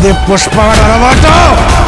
दे पुष्पा का।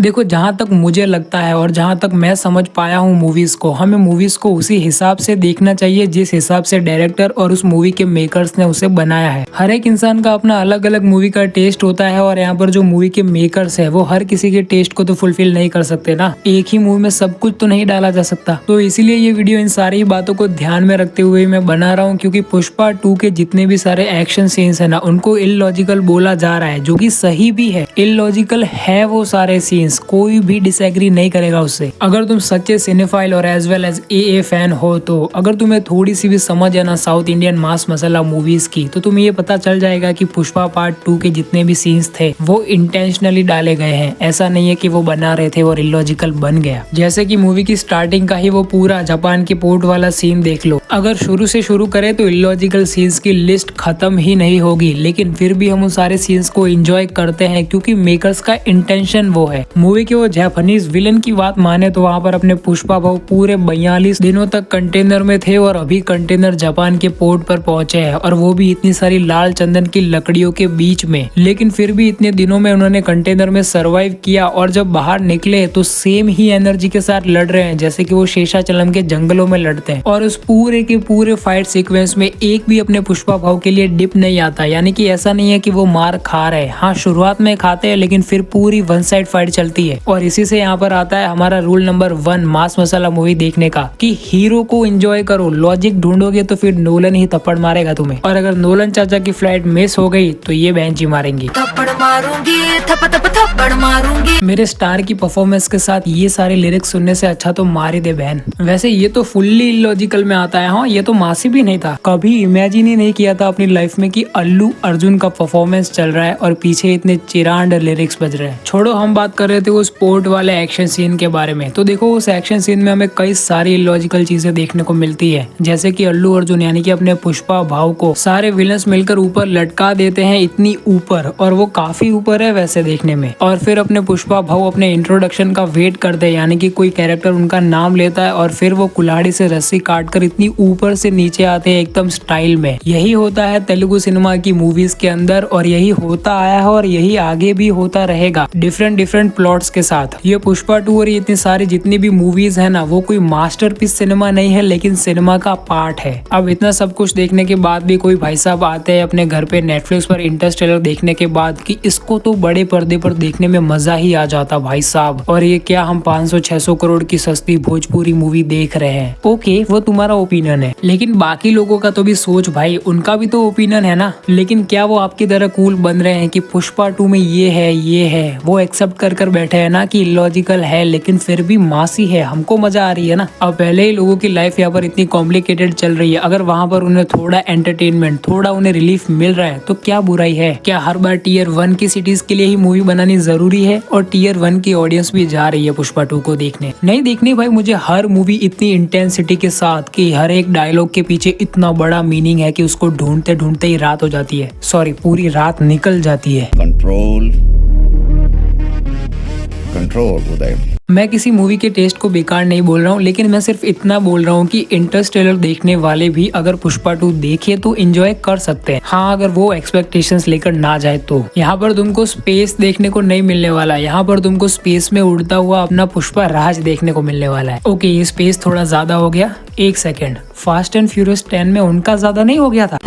देखो, जहाँ तक मुझे लगता है और जहाँ तक मैं समझ पाया हूँ मूवीज को, हमें मूवीज को उसी हिसाब से देखना चाहिए जिस हिसाब से डायरेक्टर और उस मूवी के मेकर्स ने उसे बनाया है। हर एक इंसान का अपना अलग अलग मूवी का टेस्ट होता है और यहाँ पर जो मूवी के मेकर्स है वो हर किसी के टेस्ट को तो फुलफिल नहीं कर सकते ना। एक ही मूवी में सब कुछ तो नहीं डाला जा सकता। तो इसीलिए ये वीडियो इन सारी बातों को ध्यान में रखते हुए मैं बना रहा हूँ, क्योंकि पुष्पा 2 के जितने भी सारे एक्शन सीन्स है ना, उनको इलॉजिकल बोला जा रहा है, जो कि सही भी है। इलॉजिकल है वो सारे सीन्स, कोई भी डिसएग्री नहीं करेगा उससे। अगर तुम सच्चे सिनेफाइल और as well as a fan हो, तो अगर तुम्हें थोड़ी सी भी समझ है ना साउथ इंडियन मास मसाला मूवीज की, तो तुम्हें ये पता चल जाएगा कि पुष्पा पार्ट 2 के जितने भी सीन्स थे वो इंटेंशनली डाले गए हैं। ऐसा नहीं है कि वो बना रहे थे और इलॉजिकल बन गया। जैसे कि मूवी की स्टार्टिंग का ही वो पूरा जापान के पोर्ट वाला सीन देख लो। अगर शुरू से शुरू करें तो इलॉजिकल सीन्स की लिस्ट खत्म ही नहीं होगी, लेकिन फिर भी हम उन सारे सीन्स को एंजॉय करते हैं क्योंकि मेकर्स का इंटेंशन वो है। मूवी के वो जापानीज विलन की बात माने तो वहाँ पर अपने पुष्पा भाऊ पूरे 42 दिनों तक कंटेनर में थे और अभी कंटेनर जापान के पोर्ट पर पहुंचे हैं, और वो भी इतनी सारी लाल चंदन की लकड़ियों के बीच में। लेकिन फिर भी इतने दिनों में उन्होंने कंटेनर में सरवाइव किया, और जब बाहर निकले तो सेम ही एनर्जी के साथ लड़ रहे हैं जैसे कि वो शेषाचलम के जंगलों में लड़ते हैं। और उस पूरे के पूरे फाइट सीक्वेंस में एक भी अपने पुष्पा भाऊ के लिए डिप नहीं आता, यानी कि ऐसा नहीं है कि वो मार खा रहे। हाँ, शुरुआत में खाते हैं, लेकिन फिर पूरी वन साइड फाइट चलती है। और इसी से यहाँ पर आता है हमारा रूल नंबर 1 मास मसाला मूवी देखने का, कि हीरो को एंजॉय करो। लॉजिक ढूंढोगे तो फिर नोलन ही थप्पड़ मारेगा तुम्हें, और अगर नोलन चाचा की फ्लाइट मिस हो गई तो ये बहन जी मारेंगी। थप्पड़ मारूंगी, थप्पड़ मारूंगी। मेरे स्टार की परफॉर्मेंस के साथ ये सारे लिरिक्स सुनने से अच्छा तो मार ही दे बहन। वैसे ये तो फुल्ली इलॉजिकल में आता है। हाँ, ये तो मासी भी नहीं था। कभी इमेजिन ही नहीं किया था अपनी लाइफ में कि अल्लू अर्जुन का परफॉर्मेंस चल रहा है और पीछे इतने चिरांड लिरिक्स बज रहे हैं। छोड़ो, हम बात कर रहे थे वो स्पोर्ट वाले एक्शन सीन के बारे में। तो देखो, उस एक्शन सीन में हमें कई सारी इलॉजिकल चीजें देखने को मिलती है, जैसे कि अल्लू अर्जुन यानी कि अपने पुष्पा भाव को सारे विलन्स मिलकर ऊपर लटका देते हैं, इतनी ऊपर, और वो काफी ऊपर है वैसे देखने में। और फिर अपने पुष्पा भाव अपने इंट्रोडक्शन का वेट करते हैं, यानी कि कोई कैरेक्टर उनका नाम लेता है और फिर वो कुल्हाड़ी से रस्सी काटकर इतनी ऊपर से नीचे आते हैं एकदम स्टाइल में। यही होता है तेलुगु सिनेमा की मूवीज के अंदर, और यही होता आया है और यही आगे भी होता रहेगा डिफरेंट प्लॉट्स के साथ। ये पुष्पा 2 और इतनी सारी जितनी भी मूवीज है ना, वो कोई मास्टरपीस सिनेमा नहीं है, लेकिन सिनेमा का पार्ट है। अब इतना सब कुछ देखने के बाद भी कोई भाई साहब आते हैं अपने घर पे नेटफ्लिक्स पर इंटरस्टेलर देखने के बाद कि इसको तो बड़े पर्दे पर देखने में मजा ही आ जाता भाई साहब, और ये क्या हम 500-600 करोड़ की सस्ती भोजपुरी मूवी देख रहे हैं। ओके, वो तुम्हारा ओपिनियन है, लेकिन बाकी लोगों का तो भी सोच भाई, उनका भी तो ओपिनियन है ना। लेकिन क्या वो आपकी तरह कूल बन रहे हैं कि पुष्पा 2 में ये है, वो एक्सेप्ट कर बैठे हैं ना कि इलॉजिकल है लेकिन फिर भी मासी है, हमको मजा आ रही है ना। अब पहले ही लोगों की लाइफ यहाँ पर इतनी कॉम्प्लिकेटेड चल रही है, अगर वहाँ पर उन्हें थोड़ा एंटरटेनमेंट, थोड़ा उन्हें रिलीफ मिल रहा है तो क्या बुराई है। क्या हर बार टियर 1 की सिटीज के लिए ही मूवी बनानी जरूरी है और टियर 1 की ऑडियंस भी जा रही है पुष्पा 2 को देखने? नहीं देखनी भाई मुझे हर मूवी इतनी इंटेंसिटी के साथ कि हर एक डायलॉग के पीछे इतना बड़ा मीनिंग है कि उसको ढूंढते ढूंढते ही रात हो जाती है, सॉरी पूरी रात निकल जाती है। कंट्रोल उदय। मैं किसी मूवी के टेस्ट को बेकार नहीं बोल रहा हूँ, लेकिन मैं सिर्फ इतना बोल रहा हूँ कि इंटरस्टेलर देखने वाले भी अगर पुष्पा 2 देखे तो एंजॉय कर सकते हैं। हाँ, अगर वो एक्सपेक्टेशंस लेकर ना जाए तो। यहाँ पर तुमको स्पेस देखने को नहीं मिलने वाला, यहाँ पर तुमको स्पेस में उड़ता हुआ अपना पुष्पा राज देखने को मिलने वाला है। ओके, ये स्पेस थोड़ा ज्यादा हो गया। एक सेकेंड, फास्ट एंड फ्यूरियस 10 में उनका ज्यादा नहीं हो गया था?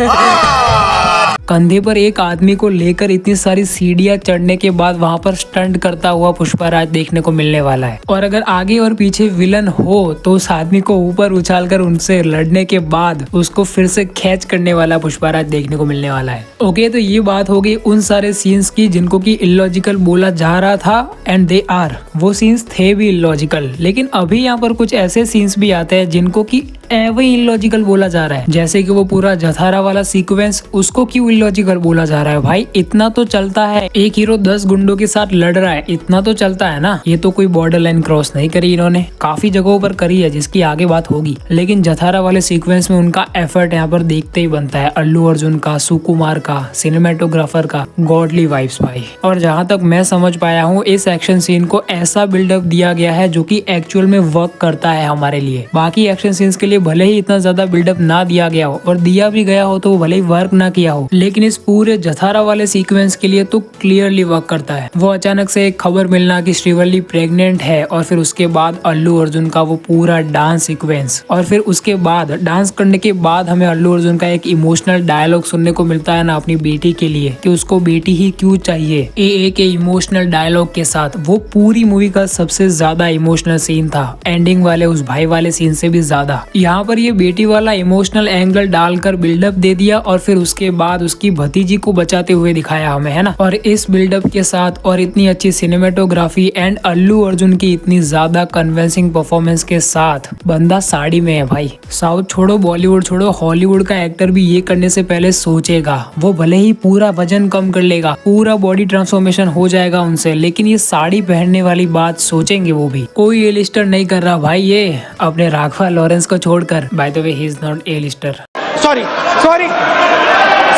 कंधे पर एक आदमी को लेकर इतनी सारी सीढ़ियां चढ़ने के बाद वहां पर स्टंट करता हुआ पुष्पराज देखने को मिलने वाला है। और अगर आगे और पीछे विलन हो तो उस आदमी को ऊपर उछालकर उनसे लड़ने के बाद उसको फिर से कैच करने वाला पुष्पराज देखने को मिलने वाला है। ओके, तो ये बात हो गई उन सारे सीन्स की जिनको की इलॉजिकल बोला जा रहा था, एंड दे आर, वो सीन्स थे भी इलॉजिकल। लेकिन अभी यहाँ पर कुछ ऐसे सीन्स भी आते हैं जिनको की वही इलॉजिकल बोला जा रहा है, जैसे कि वो पूरा जथारा वाला सीक्वेंस, उसको क्यों इलॉजिकल बोला जा रहा है? भाई इतना तो चलता है, एक हीरो 10 गुंडों के साथ लड़ रहा है, इतना तो चलता है ना। ये तो कोई बॉर्डर लाइन क्रॉस नहीं करी इन्होंने, काफी जगहों पर करी है जिसकी आगे बात होगी, लेकिन जथारा वाले सीक्वेंस में उनका एफर्ट यहाँ पर देखते ही बनता है। अल्लू अर्जुन का, सुकुमार का, सिनेमेटोग्राफर का, गॉडली वाइब्स भाई। और जहाँ तक मैं समझ पाया हूँ इस एक्शन सीन को ऐसा बिल्डअप दिया गया है जो कि एक्चुअल में वर्क करता है हमारे लिए। बाकी एक्शन सीन्स के लिए लिए भले ही इतना ज्यादा बिल्डअप ना दिया गया हो और दिया भी गया हो तो वो भले ही वर्क ना किया हो, लेकिन इस पूरे जथारा वाले सीक्वेंस के लिए तो क्लियरली वर्क करता है। वो अचानक से एक खबर मिलना कि श्रीवल्ली प्रेग्नेंट है और फिर उसके बाद अल्लू अर्जुन का वो पूरा डांस सीक्वेंस और फिर उसके बाद डांस करने के बाद हमें अल्लू अर्जुन का एक इमोशनल डायलॉग सुनने को मिलता है ना अपनी बेटी के लिए कि उसको बेटी ही क्यों चाहिए। एक इमोशनल डायलॉग के साथ वो पूरी मूवी का सबसे ज्यादा इमोशनल सीन था, एंडिंग वाले उस भाई वाले सीन से भी ज्यादा। यहाँ पर ये बेटी वाला इमोशनल एंगल डालकर बिल्डअप दे दिया और फिर उसके बाद उसकी भतीजी को बचाते हुए दिखाया हमें, है ना। और इस बिल्डअप के साथ और इतनी अच्छी सिनेमेटोग्राफी एंड अल्लू अर्जुन की इतनी ज्यादा कन्विंसिंग परफॉर्मेंस के साथ बंदा साड़ी में है भाई। साउथ छोड़ो, बॉलीवुड छोड़ो, हॉलीवुड का एक्टर भी ये करने से पहले सोचेगा। वो भले ही पूरा वजन कम कर लेगा, पूरा बॉडी ट्रांसफॉर्मेशन हो जाएगा उनसे, लेकिन ये साड़ी पहनने वाली बात सोचेंगे वो भी। कोई ए लिस्टर नहीं कर रहा भाई ये अपने राघवा लॉरेंस को छोड़कर। By the way he is not a lister. Sorry sorry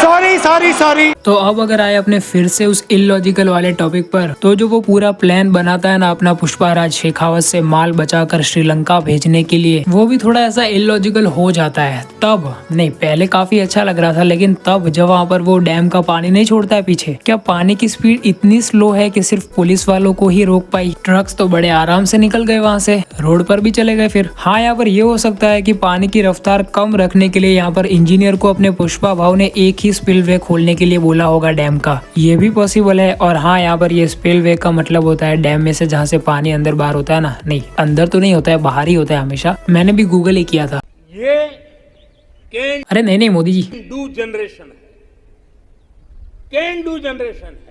sorry sorry sorry. तो अब अगर आए अपने फिर से उस इलॉजिकल वाले टॉपिक पर, तो जो वो पूरा प्लान बनाता है ना अपना पुष्पाराज शेखावत से माल बचाकर श्रीलंका भेजने के लिए, वो भी थोड़ा ऐसा इलॉजिकल हो जाता है। तब नहीं, पहले काफी अच्छा लग रहा था, लेकिन तब जब वहाँ पर वो डैम का पानी नहीं छोड़ता है पीछे, क्या पानी की स्पीड इतनी स्लो है कि सिर्फ पुलिस वालों को ही रोक पाई। ट्रक्स तो बड़े आराम से निकल गए वहाँ से, रोड पर भी चले गए। फिर हाँ, यहाँ पर ये हो सकता है कि पानी की रफ्तार कम रखने के लिए यहाँ पर इंजीनियर को अपने पुष्पा भाव ने एक ही स्पिलवे खोलने के लिए बोला होगा डैम का, ये भी पॉसिबल है। और हाँ, यहाँ पर ये स्पिलवे का मतलब होता है डैम में से जहाँ से पानी अंदर बाहर होता है ना, नहीं अंदर तो नहीं होता है, बाहर ही होता है हमेशा। मैंने भी गूगल ही किया था ये कैन अरे नहीं मोदी जी, डू जनरेशन है, कैन डू जनरेशन है।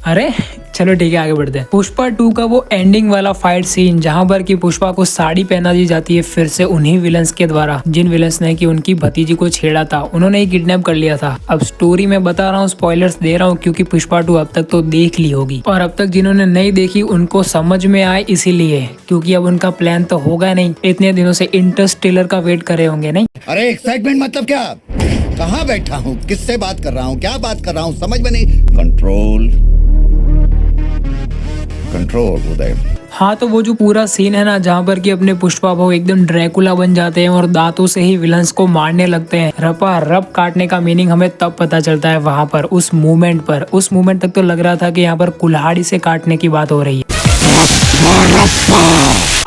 अरे चलो ठीक है, आगे बढ़ते हैं। पुष्पा 2 का वो एंडिंग वाला फाइट सीन जहाँ पर कि पुष्पा को साड़ी पहना दी जाती है फिर से उन्हीं विलन्स के द्वारा, जिन विलन्स ने कि उनकी भतीजी को छेड़ा था, उन्होंने ही किडनैप कर लिया था। अब स्टोरी में बता रहा हूँ, स्पॉयलर्स दे रहा हूँ क्योंकि पुष्पा 2 अब तक तो देख ली होगी, और अब तक जिन्होंने नहीं देखी उनको समझ में आए इसीलिए, क्योंकि अब उनका प्लान तो होगा नहीं। इतने दिनों से इंटरस्टेलर का वेट कर रहे होंगे नहीं। अरे एक्साइटमेंट मतलब क्या? कहाँ बैठा हूँ, किससे बात कर रहा हूँ, क्या बात कर रहा हूँ, समझ में नहीं। कंट्रोल कंट्रोल उदय। हाँ, तो वो जो पूरा सीन है ना जहाँ पर कि अपने पुष्पा भाव एकदम ड्रैकुला बन जाते हैं और दांतों से ही विलन्स को मारने लगते हैं। रपा रप काटने का मीनिंग हमें तब पता चलता है वहाँ पर, उस मूवमेंट पर। उस मूवमेंट तक तो लग रहा था कि यहाँ पर कुल्हाड़ी से काटने की बात हो रही है।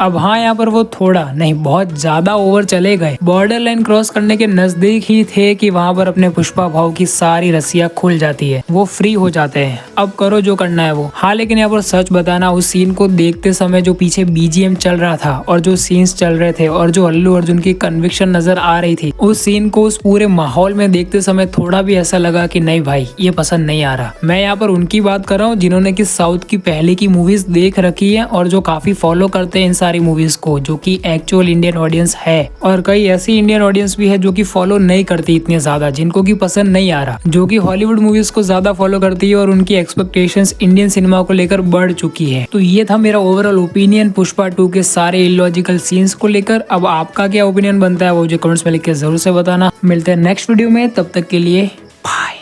अब हाँ, यहाँ पर वो थोड़ा नहीं बहुत ज्यादा ओवर चले गए, बॉर्डर लाइन क्रॉस करने के नजदीक ही थे कि वहाँ पर अपने पुष्पा भाव की सारी रस्सियाँ खुल जाती है, वो फ्री हो जाते हैं। अब करो जो करना है वो। हाँ, लेकिन यहाँ पर सच बताना, उस सीन को देखते समय जो पीछे बीजीएम चल रहा था और जो सीन्स चल रहे थे और जो अल्लू अर्जुन की कन्विक्शन नजर आ रही थी, उस सीन को उस पूरे माहौल में देखते समय थोड़ा भी ऐसा लगा कि नहीं भाई ये पसंद नहीं आ रहा। मैं यहाँ पर उनकी बात कर रहा हूँ जिन्होंने की साउथ की पहले की मूवीज देख रखी है और जो काफी फॉलो करते हैं इन सारी मूवीज को, जो कि एक्चुअल इंडियन ऑडियंस है। और कई ऐसी इंडियन ऑडियंस भी है जो कि फॉलो नहीं करती इतने ज्यादा, जिनको की पसंद नहीं आ रहा, जो कि हॉलीवुड मूवीज को ज्यादा फॉलो करती है और उनकी एक्सपेक्टेशंस इंडियन सिनेमा को लेकर बढ़ चुकी है। तो ये था मेरा ओवरऑल ओपिनियन पुष्पा 2 के सारे इलॉजिकल सीन्स को लेकर। अब आपका क्या ओपिनियन बनता है वो जो कमेंट्स में लिख के जरूर से बताना। मिलते हैं नेक्स्ट वीडियो में, तब तक के लिए बाय।